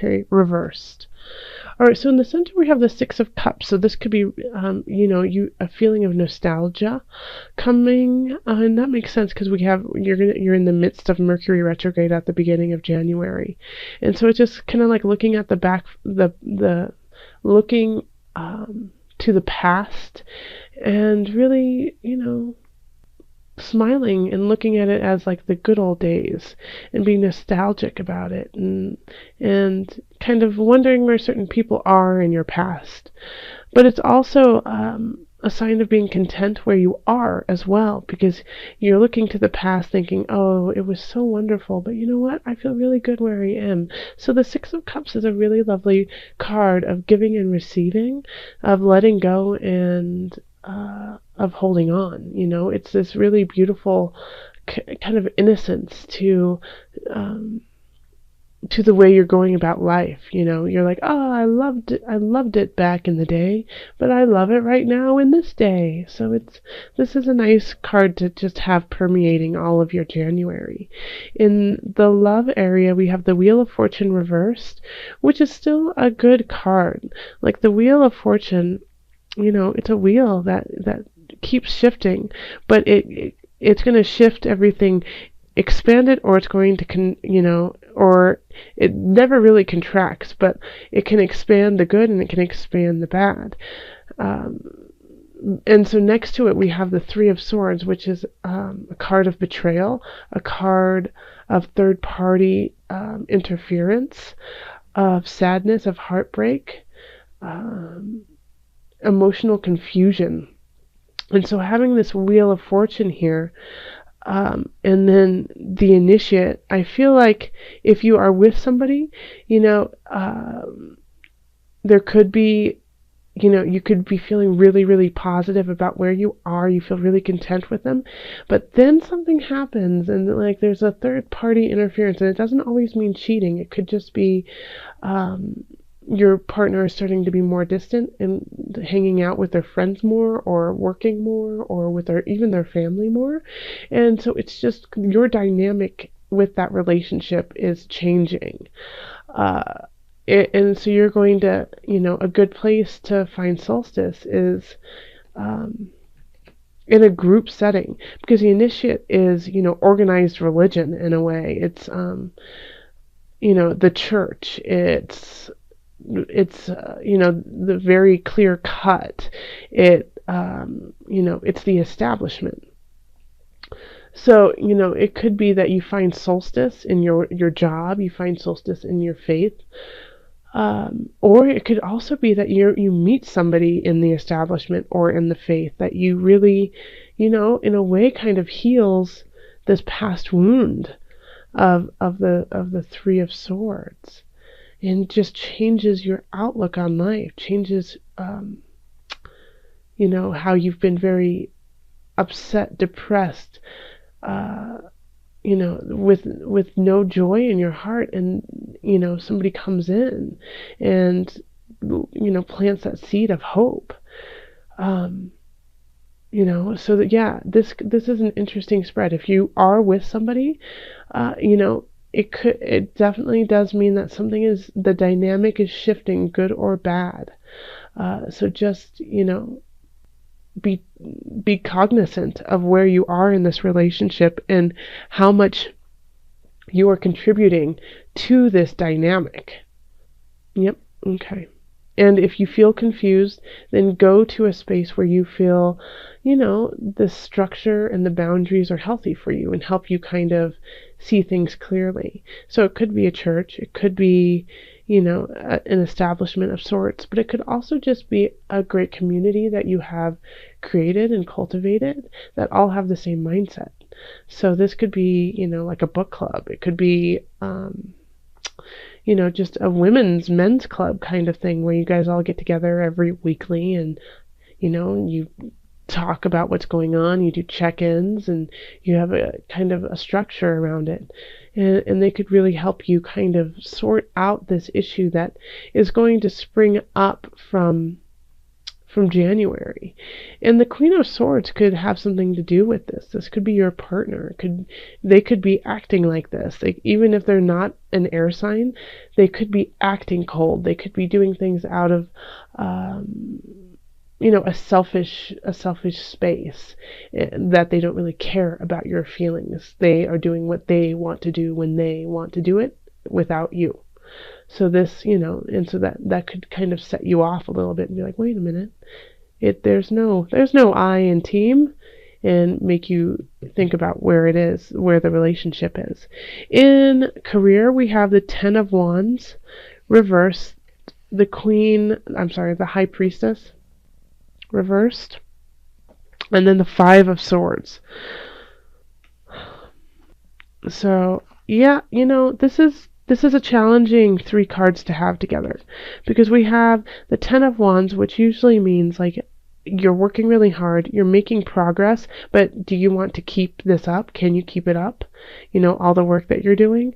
Okay, reversed. All right, so in the center we have the Six of Cups. So this could be, a feeling of nostalgia coming, and that makes sense because you're in the midst of Mercury retrograde at the beginning of January, and so it's just kind of like looking at the back, the looking to the past, and really, smiling and looking at it as like the good old days and being nostalgic about it, and kind of wondering where certain people are in your past. But it's also a sign of being content where you are as well, because you're looking to the past thinking, oh, it was so wonderful, but you know what, I feel really good where I am. So the Six of Cups is a really lovely card of giving and receiving, of letting go, and of holding on. It's this really beautiful kind of innocence to the way you're going about life. You're like, oh, I loved it back in the day, but I love it right now in this day. So this is a nice card to just have permeating all of your January. In the love area, we have the Wheel of Fortune reversed, which is still a good card. Like the Wheel of Fortune, it's a wheel that keeps shifting, but it's going to shift everything, expand it, or it's going to or it never really contracts, but it can expand the good and it can expand the bad. And so next to it we have the Three of Swords, which is a card of betrayal, a card of third party interference, of sadness, of heartbreak, emotional confusion. And so having this Wheel of Fortune here, and then the Initiate, I feel like if you are with somebody, there could be, you could be feeling really, really positive about where you are. You feel really content with them. But then something happens, and like there's a third party interference, and it doesn't always mean cheating. It could just be your partner is starting to be more distant and hanging out with their friends more, or working more, or with even their family more. And so it's just your dynamic with that relationship is changing. And so you're going to, a good place to find solstice is in a group setting, because the Initiate is, organized religion in a way. It's, the church. It's the very clear cut. It's the establishment. So it could be that you find solstice in your job, you find solstice in your faith, or it could also be that you meet somebody in the establishment or in the faith that you really, in a way kind of heals this past wound of the Three of Swords. And just changes your outlook on life, changes, how you've been very upset, depressed, with no joy in your heart, and, somebody comes in and, plants that seed of hope. So that, yeah, this is an interesting spread. If you are with somebody, it definitely does mean that the dynamic is shifting, good or bad. So just, be cognizant of where you are in this relationship and how much you are contributing to this dynamic. Yep. Okay. And if you feel confused, then go to a space where you feel, the structure and the boundaries are healthy for you and help you kind of see things clearly. So it could be a church, it could be, an establishment of sorts, but it could also just be a great community that you have created and cultivated that all have the same mindset. So this could be, like a book club. It could be, just a men's club kind of thing where you guys all get together every weekly and, you talk about what's going on, you do check-ins, and you have a kind of a structure around it. And they could really help you kind of sort out this issue that is going to spring up from from January. And the Queen of Swords could have something to do with this. This could be your partner. They could be acting like this. Like, even if they're not an air sign, they could be acting cold. They could be doing things out of a selfish space, that they don't really care about your feelings. They are doing what they want to do when they want to do it without you. So this, and so that could kind of set you off a little bit and be like, wait a minute, there's no I in team, and make you think about where the relationship is. In career, we have the Ten of Wands reversed, the High Priestess reversed, and then the Five of Swords. So yeah, this is a challenging 3 cards to have together, because we have the Ten of Wands, which usually means like you're working really hard, you're making progress, but do you want to keep this up? Can you keep it up? All the work that you're doing.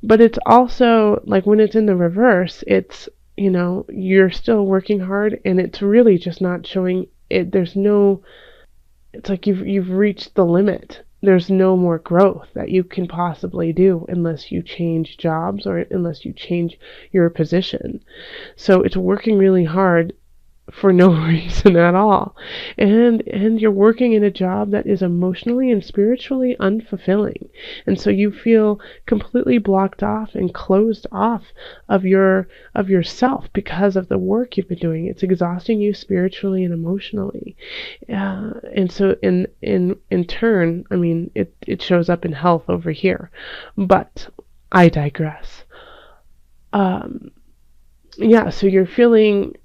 But it's also like, when it's in the reverse, it's, you're still working hard, and it's really just not showing it. It's like you've reached the limit. There's no more growth that you can possibly do unless you change jobs or unless you change your position. So it's working really hard for no reason at all. And you're working in a job that is emotionally and spiritually unfulfilling. And so you feel completely blocked off and closed off of yourself because of the work you've been doing. It's exhausting you spiritually and emotionally. And so in turn, I mean, it shows up in health over here. But I digress. So you're feeling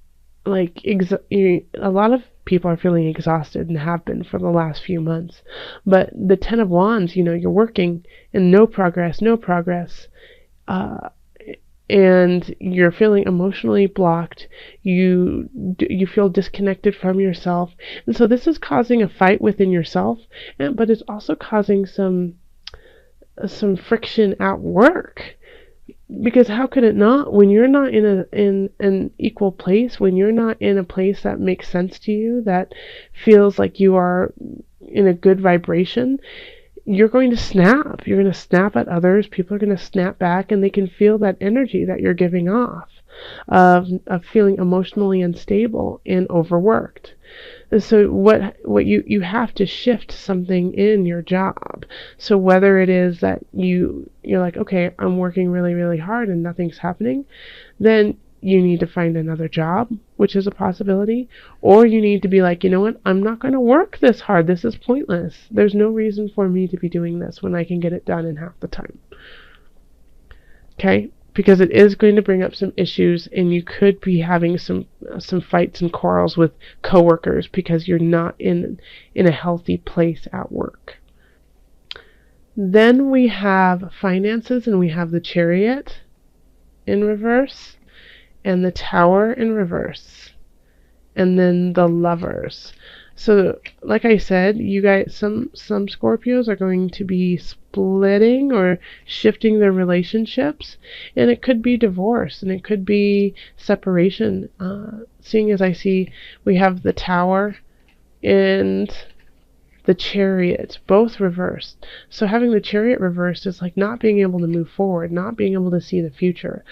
like a lot of people are feeling exhausted and have been for the last few months. But the Ten of Wands, you're working and no progress, and you're feeling emotionally blocked. You feel disconnected from yourself, and so this is causing a fight within yourself, but it's also causing some friction at work. Because how could it not? When you're not in an equal place, when you're not in a place that makes sense to you, that feels like you are in a good vibration, you're going to snap. You're going to snap at others. People are going to snap back, and they can feel that energy that you're giving off of feeling emotionally unstable and overworked. And so what you have to shift something in your job. So whether it is that you're like, okay, I'm working really, really hard and nothing's happening, then you need to find another job, which is a possibility. Or you need to be like, you know what, I'm not going to work this hard. This is pointless. There's no reason for me to be doing this when I can get it done in half the time. Okay? Because it is going to bring up some issues, and you could be having some fights and quarrels with coworkers because you're not in a healthy place at work. Then we have finances, and we have the Chariot in reverse, and the Tower in reverse, and then the Lovers. So, like I said, you guys, some Scorpios are going to be splitting or shifting their relationships, and it could be divorce, and it could be separation. Seeing as I see, we have the Tower and the Chariot, both reversed. So having the Chariot reversed is like not being able to move forward, not being able to see the future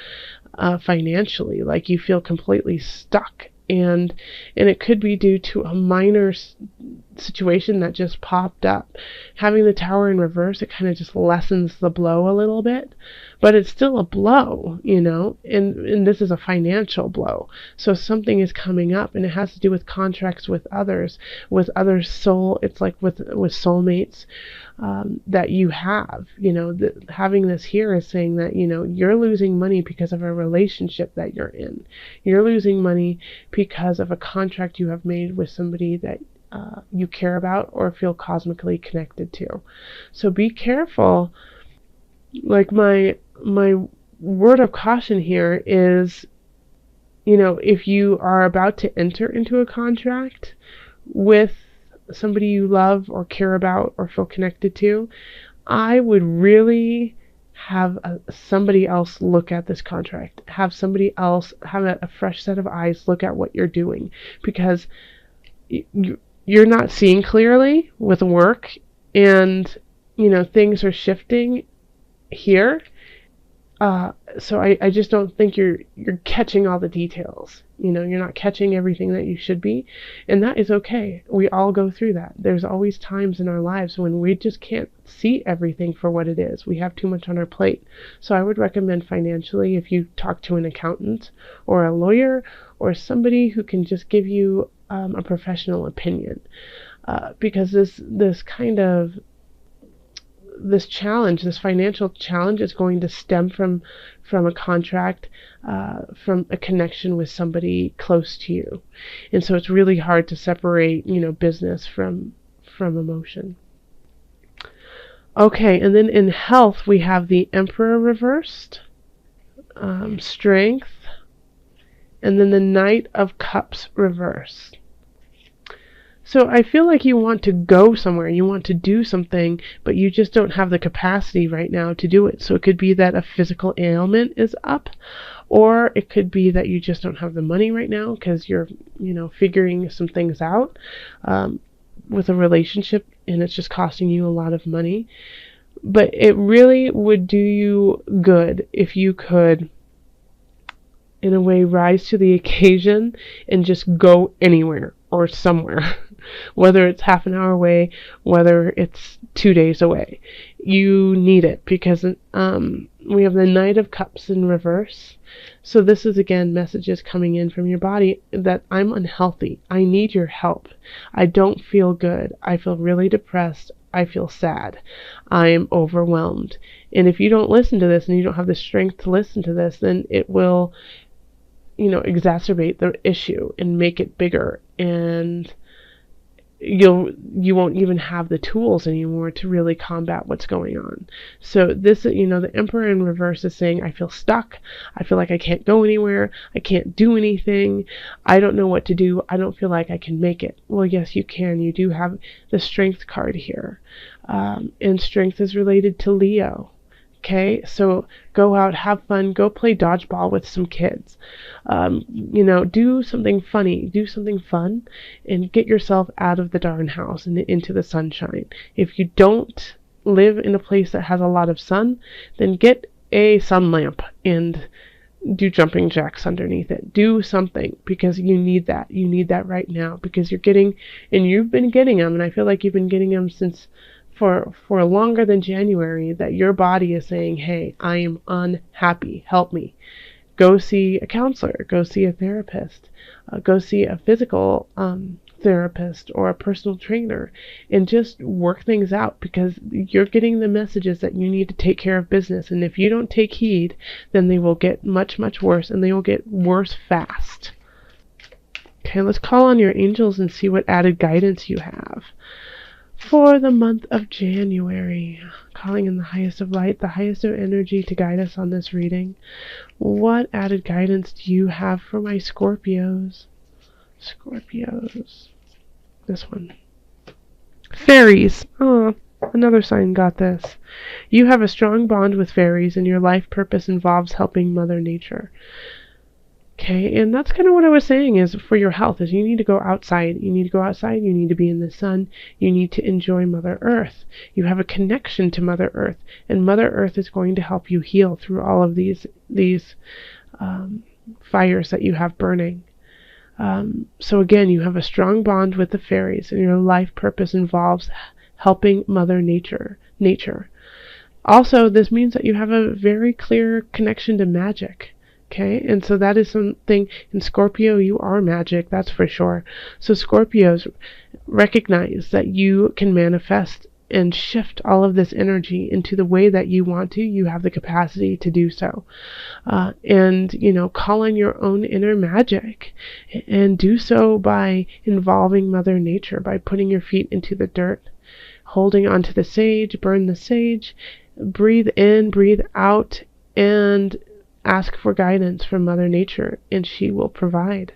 financially, like you feel completely stuck. And it could be due to a minor situation that just popped up. Having the Tower in reverse, it kind of just lessens the blow a little bit, but it's still a blow, and this is a financial blow. So something is coming up, and it has to do with contracts with others soul. It's like with soulmates that you have. Having this here is saying that you're losing money because of a relationship that you're in. You're losing money because of a contract you have made with somebody that you care about or feel cosmically connected to. So be careful. Like my word of caution here is, if you are about to enter into a contract with somebody you love or care about or feel connected to, I would really have somebody else look at this contract. Have somebody else, have a fresh set of eyes look at what you're doing, because you're not seeing clearly with work, and things are shifting here. So I just don't think you're catching all the details. You're not catching everything that you should be, and that is okay. We all go through that. There's always times in our lives when we just can't see everything for what it is. We have too much on our plate. So I would recommend financially, if you talk to an accountant or a lawyer or somebody who can just give you a professional opinion, because this challenge, this financial challenge, is going to stem from a contract, from a connection with somebody close to you. And so it's really hard to separate, business from emotion. Okay, and then in health, we have the Emperor reversed, Strength, and then the Knight of Cups reversed. So I feel like you want to go somewhere, you want to do something, but you just don't have the capacity right now to do it. So it could be that a physical ailment is up, or it could be that you just don't have the money right now because you're, figuring some things out with a relationship, and it's just costing you a lot of money. But it really would do you good if you could, in a way, rise to the occasion and just go anywhere or somewhere. Whether it's half an hour away, whether it's 2 days away. You need it, because we have the Knight of Cups in reverse. So this is, again, messages coming in from your body that I'm unhealthy. I need your help. I don't feel good. I feel really depressed. I feel sad. I'm overwhelmed. And if you don't listen to this, and you don't have the strength to listen to this, then it will, exacerbate the issue and make it bigger, and you won't even have the tools anymore to really combat what's going on. So this, the Emperor in reverse is saying, I feel stuck. I feel like I can't go anywhere. I can't do anything. I don't know what to do. I don't feel like I can make it. Well, yes, you can. You do have the Strength card here. And Strength is related to Leo. Okay, so go out, have fun, go play dodgeball with some kids. Do something funny, do something fun, and get yourself out of the darn house and into the sunshine. If you don't live in a place that has a lot of sun, then get a sun lamp and do jumping jacks underneath it. Do something, because you need that. You need that right now, because you've been getting them, and I feel like you've been getting them since for longer than January, that your body is saying, hey, I am unhappy, help me. Go see a counselor, go see a therapist, go see a physical therapist or a personal trainer, and just work things out, because you're getting the messages that you need to take care of business. And if you don't take heed, then they will get much, much worse, and they will get worse fast. Okay, let's call on your angels and see what added guidance you have for the month of January. Calling in the highest of light, the highest of energy, to guide us on this reading. What added guidance do you have for my Scorpios? Scorpios. This one. Fairies. Oh, another sign got this. You have a strong bond with fairies, and your life purpose involves helping Mother Nature. Okay, and that's kind of what I was saying, is for your health, is you need to go outside. You need to go outside. You need to be in the sun. You need to enjoy Mother Earth. You have a connection to Mother Earth, and Mother Earth is going to help you heal through all of these fires that you have burning. So again, you have a strong bond with the fairies, and your life purpose involves helping Mother Nature. Also, this means that you have a very clear connection to magic. Okay, and so that is something in Scorpio. You are magic, that's for sure. So Scorpios, recognize that you can manifest and shift all of this energy into the way that you want to. You have the capacity to do so. And call on your own inner magic, and do so by involving Mother Nature, by putting your feet into the dirt, holding onto the sage, burn the sage, breathe in, breathe out, and ask for guidance from Mother Nature, and she will provide.